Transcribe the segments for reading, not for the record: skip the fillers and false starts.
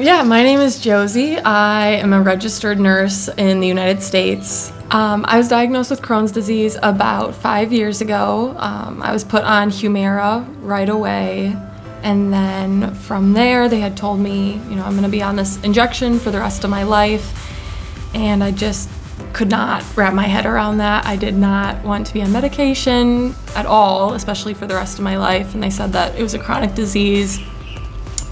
Yeah, my name is Josie. I am a registered nurse in the United States. I was diagnosed with Crohn's disease about 5 years ago. I was put on Humira right away. And then from there, they had told me, I'm going to be on this injection for the rest of my life. And I just could not wrap my head around that. I did not want to be on medication at all, especially for the rest of my life. And they said that it was a chronic disease.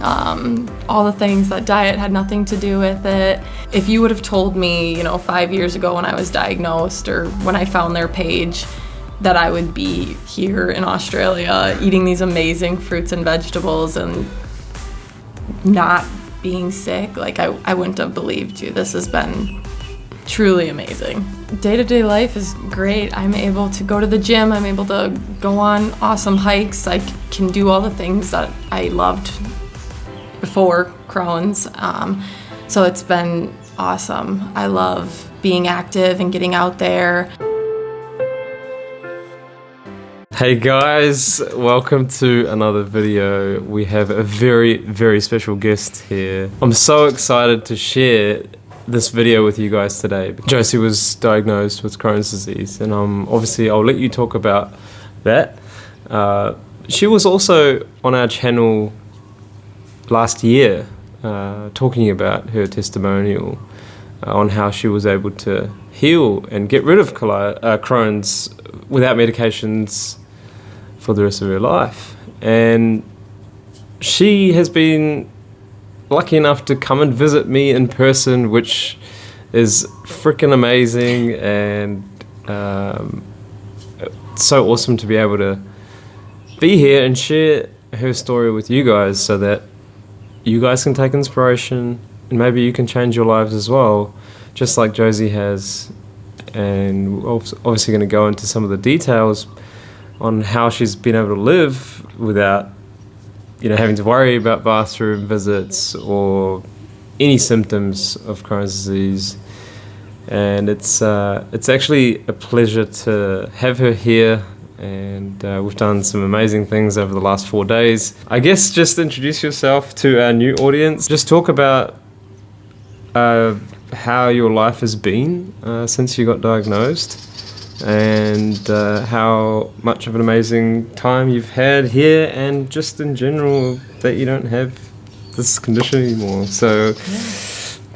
All the things, that diet had nothing to do with it. If you would have told me, 5 years ago when I was diagnosed or when I found their page that I would be here in Australia eating these amazing fruits and vegetables and not being sick, I wouldn't have believed you. This has been truly amazing. Day-to-day life is great. I'm able to go to the gym. I'm able to go on awesome hikes. I can do all the things that I loved before Crohn's. So it's been awesome. I love being active and getting out there. Hey guys, welcome to another video. We have a very, very special guest here. I'm so excited to share this video with you guys today. Josie was diagnosed with Crohn's disease, and obviously I'll let you talk about that. She was also on our channel last year talking about her testimonial on how she was able to heal and get rid of Crohn's without medications for the rest of her life. And she has been lucky enough to come and visit me in person, which is freaking amazing, and it's so awesome to be able to be here and share her story with you guys so that you guys can take inspiration and maybe you can change your lives as well, just like Josie has. And we're obviously going to go into some of the details on how she's been able to live without having to worry about bathroom visits or any symptoms of Crohn's disease. And it's actually a pleasure to have her here, and we've done some amazing things over the last 4 days. I guess just introduce yourself to our new audience. Just talk about how your life has been since you got diagnosed, and how much of an amazing time you've had here, and just in general that you don't have this condition anymore. So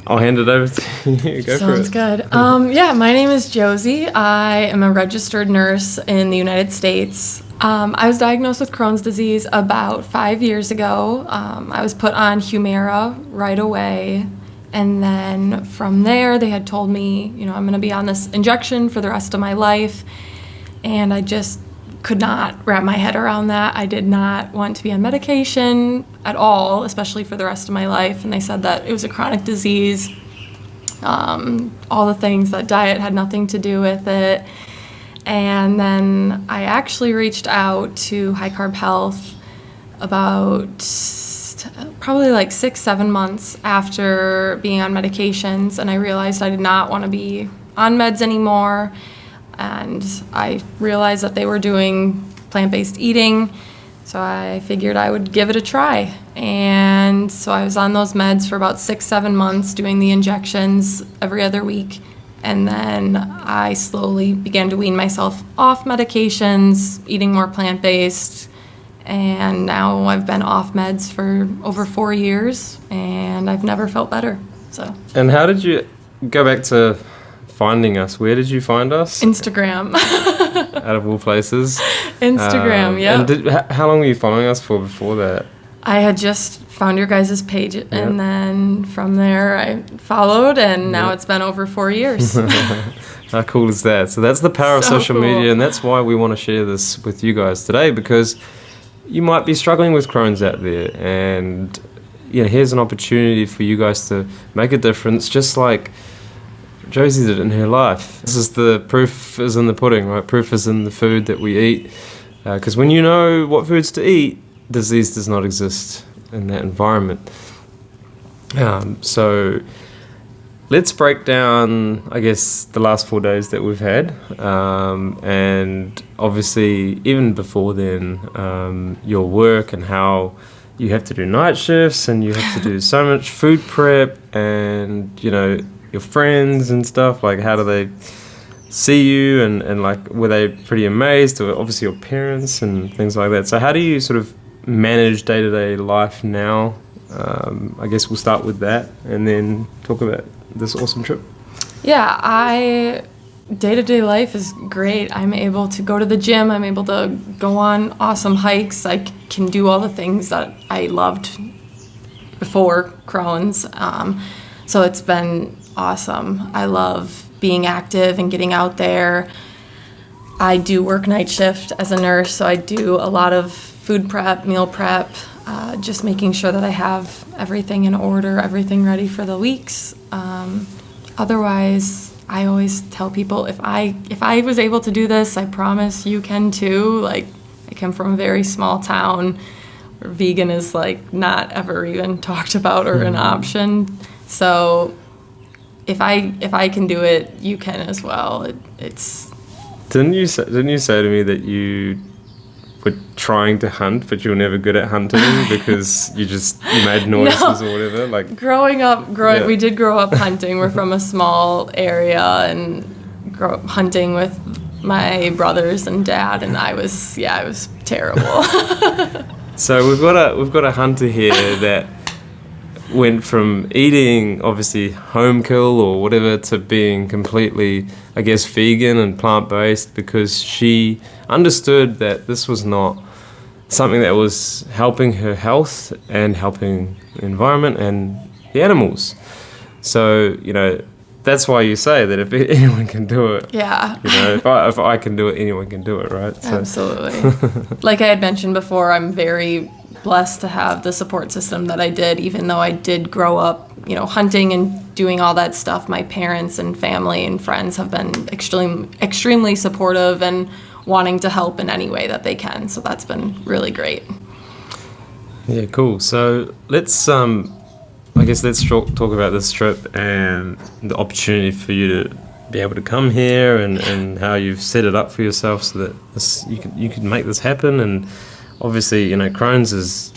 I'll hand it over to you. Go for it. Sounds good. Yeah, my name is Josie. I am a registered nurse in the United States. I was diagnosed with Crohn's disease about 5 years ago. I was put on Humira right away. And then from there, they had told me, I'm going to be on this injection for the rest of my life. And I just could not wrap my head around that. I did not want to be on medication at all, especially for the rest of my life. And they said that it was a chronic disease. All the things, that diet had nothing to do with it. And then I actually reached out to High Carb Health about probably 6-7 months after being on medications, and I realized I did not want to be on meds anymore. And I realized that they were doing plant-based eating, so I figured I would give it a try. And so I was on those meds for about 6-7 months, doing the injections every other week. And then I slowly began to wean myself off medications, eating more plant-based. And now I've been off meds for over 4 years, and I've never felt better. So. And how did you go back to finding us? Where did you find us? Instagram. Out of all places. Instagram, yeah. And how long were you following us for before that? I had just found your guys' page, and then from there I followed, and now it's been over 4 years. How cool is that? So that's the power of social media, and that's why we want to share this with you guys today, because you might be struggling with Crohn's out there, and here's an opportunity for you guys to make a difference, just like Josie did in her life. This is the proof is in the pudding, right? Proof is in the food that we eat, because when you know what foods to eat, disease does not exist in that environment. So let's break down, I guess, the last 4 days that we've had, and obviously even before then, your work and how you have to do night shifts and you have to do so much food prep and, you know, your friends and stuff. Like, how do they see you? And like, were they pretty amazed? Or obviously your parents and things like that. So how do you sort of manage day-to-day life now? I guess we'll start with that and then talk about this awesome trip. Yeah, day-to-day life is great. I'm able to go to the gym. I'm able to go on awesome hikes. I can do all the things that I loved before Crohn's. So it's been awesome. I love being active and getting out there. I do work night shift as a nurse, so I do a lot of food prep, meal prep, just making sure that I have everything in order, everything ready for the weeks. Otherwise, I always tell people, if I was able to do this, I promise you can too. Like, I come from a very small town where vegan is like not ever even talked about or an option. So if I can do it, you can as well. It's Didn't you say to me that you were trying to hunt, but you were never good at hunting because you made noises or whatever? Like, growing up, we did grow up hunting. We're from a small area and grew up hunting with my brothers and dad, and I was terrible. So we've got a hunter here that went from eating obviously home kill or whatever to being completely, I guess, vegan and plant-based because she understood that this was not something that was helping her health and helping the environment and the animals. So, you know, that's why you say that if anyone can do it. Yeah. You know, if I can do it, anyone can do it, right? So. Absolutely. Like I had mentioned before, I'm very blessed to have the support system that I did, even though I did grow up, you know, hunting and doing all that stuff. My parents and family and friends have been extremely supportive and wanting to help in any way that they can. So that's been really great. Yeah, cool. So let's talk about this trip and the opportunity for you to be able to come here and how you've set it up for yourself so that you can make this happen. And obviously, you know, Crohn's is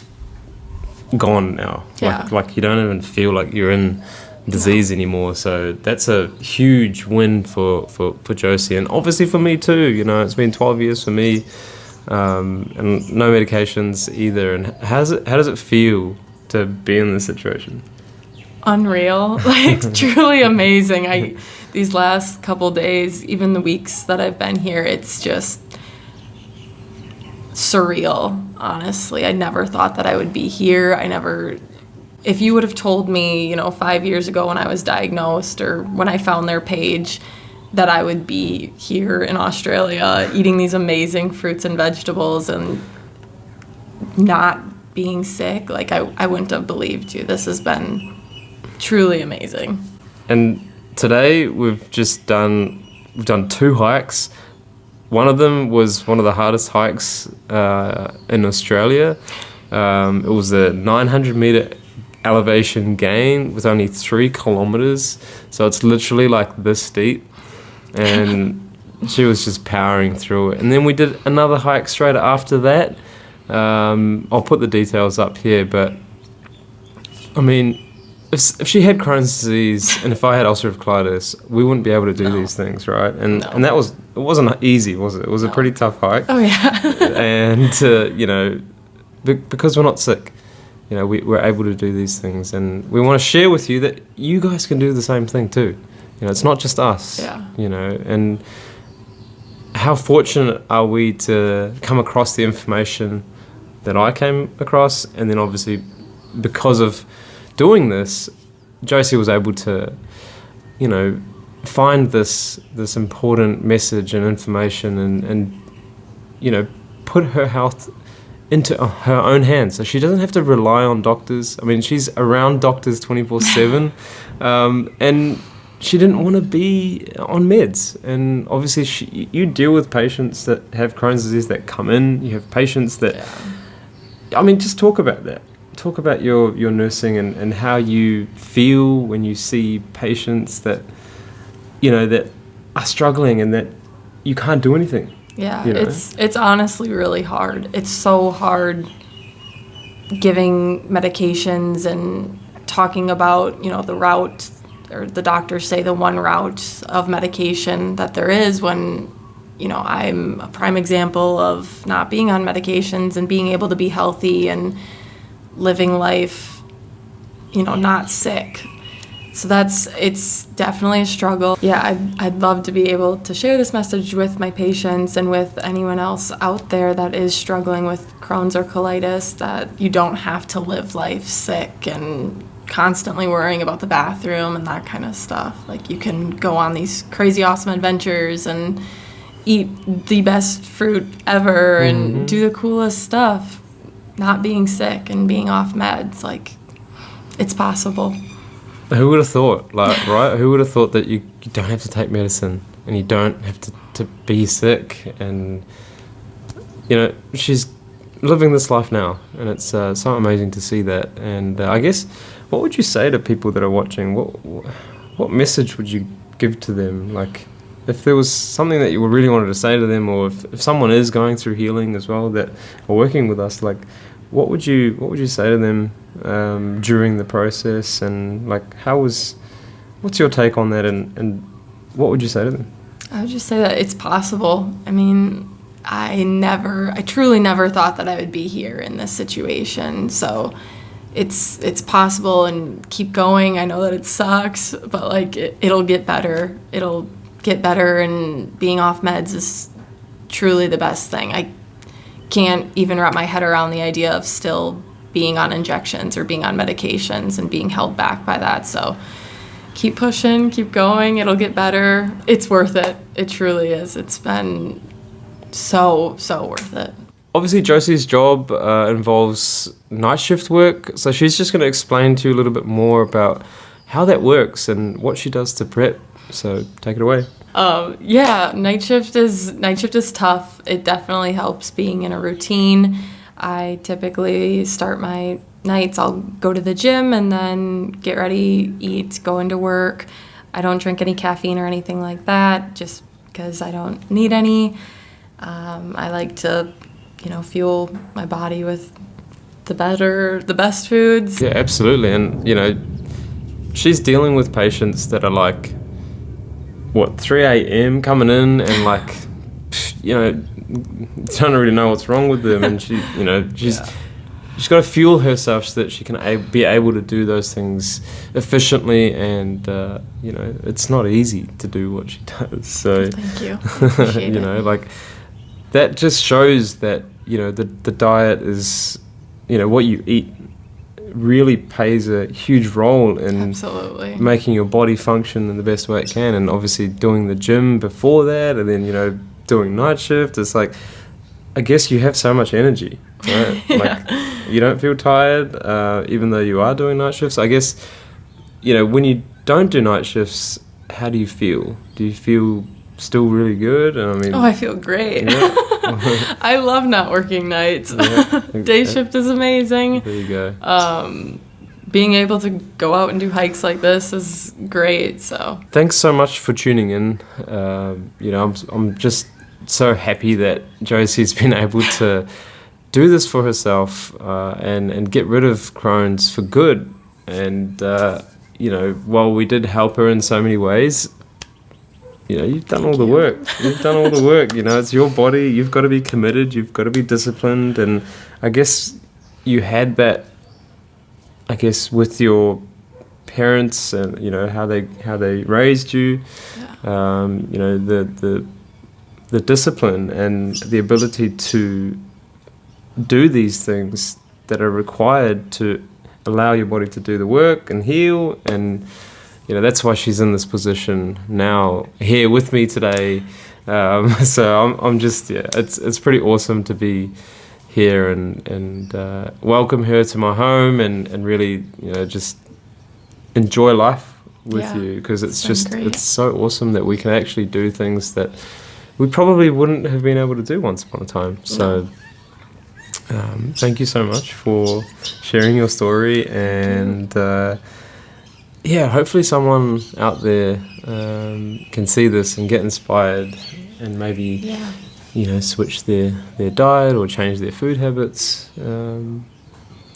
gone now. Yeah. Like you don't even feel like you're in disease anymore. So that's a huge win for Josie, and obviously for me too. You know, it's been 12 years for me, and no medications either. And how does it feel to be in this situation? Unreal, like truly amazing. These last couple days, even the weeks that I've been here, it's just surreal, honestly. I never thought that I would be here. If you would have told me, you know, 5 years ago when I was diagnosed or when I found their page that I would be here in Australia eating these amazing fruits and vegetables and not being sick, like I wouldn't have believed you. This has been truly amazing. And today we've done 2 hikes. One of them was one of the hardest hikes in Australia. It was a 900-meter elevation gain with only 3 kilometers. So it's literally like this steep. And she was just powering through it. And then we did another hike straight after that. I'll put the details up here, but I mean, if she had Crohn's disease and if I had ulcerative colitis, we wouldn't be able to do these things, right? And it wasn't easy, was it? It was a pretty tough hike. Oh yeah. And you know, because we're not sick, you know, we're able to do these things, and we want to share with you that you guys can do the same thing too. You know, it's not just us. Yeah. You know, and how fortunate are we to come across the information that I came across, and then obviously because of doing this, Josie was able to, you know, find this important message and information and you know, put her health into her own hands. So she doesn't have to rely on doctors. I mean, she's around doctors 24/7, and she didn't want to be on meds. And obviously you deal with patients that have Crohn's disease that come in. You have patients that, I mean, just talk about that. Talk about your nursing and how you feel when you see patients that, you know, that are struggling and that you can't do anything. Yeah, you know? it's honestly really hard. It's so hard giving medications and talking about, the route, or the doctors say the one route of medication that there is when, I'm a prime example of not being on medications and being able to be healthy and living life, not sick. So it's definitely a struggle. Yeah, I'd love to be able to share this message with my patients and with anyone else out there that is struggling with Crohn's or colitis, that you don't have to live life sick and constantly worrying about the bathroom and that kind of stuff. Like, you can go on these crazy awesome adventures and eat the best fruit ever and do the coolest stuff, not being sick and being off meds. Like, it's possible. Who would have thought, right? Who would have thought that you don't have to take medicine and you don't have to be sick, and, she's living this life now, and it's so amazing to see that. And I guess, what would you say to people that are watching? What message would you give to them? Like, if there was something that you really wanted to say to them, or if someone is going through healing as well that are working with us, like, what would you say to them during the process, and like, what's your take on that, and what would you say to them? I would just say that it's possible. I mean, I truly never thought that I would be here in this situation. So it's possible, and keep going. I know that it sucks, but like, it'll get better. It'll get better, and being off meds is truly the best thing. I can't even wrap my head around the idea of still being on injections or being on medications and being held back by that. So keep pushing, keep going. It'll get better. It's worth it. It truly is. It's been so worth it. Obviously, Josie's job involves night shift work, so she's just going to explain to you a little bit more about how that works and what she does to prep. So take it away. Yeah, night shift is tough. It definitely helps being in a routine. I typically start my nights, I'll go to the gym and then get ready, eat, go into work. I don't drink any caffeine or anything like that, just because I don't need any. I like to, fuel my body with the best foods. Yeah, absolutely. And, she's dealing with patients that are like, 3 a.m. coming in, and like, don't really know what's wrong with them, and she's got to fuel herself so that she can be able to do those things efficiently, and it's not easy to do what she does. So thank you. Appreciate it. Like, that just shows that the diet is, what you eat really plays a huge role in Absolutely. making your body function in the best way it can. And obviously doing the gym before that, and then doing night shift, it's like, I guess you have so much energy, right? Yeah. Like, you don't feel tired even though you are doing night shifts. I guess when you don't do night shifts, how do you feel? Do you feel still really good? And I mean, I feel great. Yeah. I love not working nights. Yeah. Day shift is amazing. There you go. Being able to go out and do hikes like this is great. So thanks so much for tuning in. I'm just so happy that Josie's been able to do this for herself and get rid of Crohn's for good. And while we did help her in so many ways, you've done all the work. You've done all the work. It's your body. You've got to be committed. You've got to be disciplined. And I guess you had that, with your parents and, how they raised you, the discipline and the ability to do these things that are required to allow your body to do the work and heal. And that's why she's in this position now, here with me today. So I'm just, it's pretty awesome to be here and welcome her to my home and really, just enjoy life with you, because it's so awesome that we can actually do things that we probably wouldn't have been able to do once upon a time. So thank you so much for sharing your story, and hopefully someone out there can see this and get inspired and maybe switch their diet or change their food habits.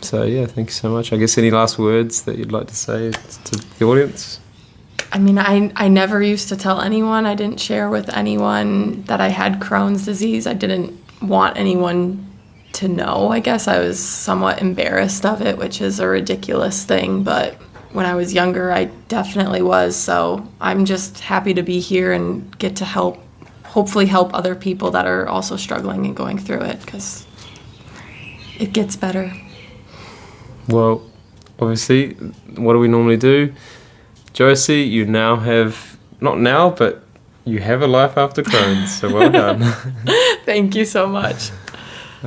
So yeah, thank you so much. I guess any last words that you'd like to say to the audience? I mean, I never used to tell anyone. I didn't share with anyone that I had Crohn's disease. I didn't want anyone to know. I guess I was somewhat embarrassed of it, which is a ridiculous thing, but when I was younger, I definitely was. So I'm just happy to be here and get to hopefully help other people that are also struggling and going through it, because it gets better. Well, obviously, what do we normally do? Josie, you now have, not now, but you have a life after Crohn's, so well done. Thank you so much.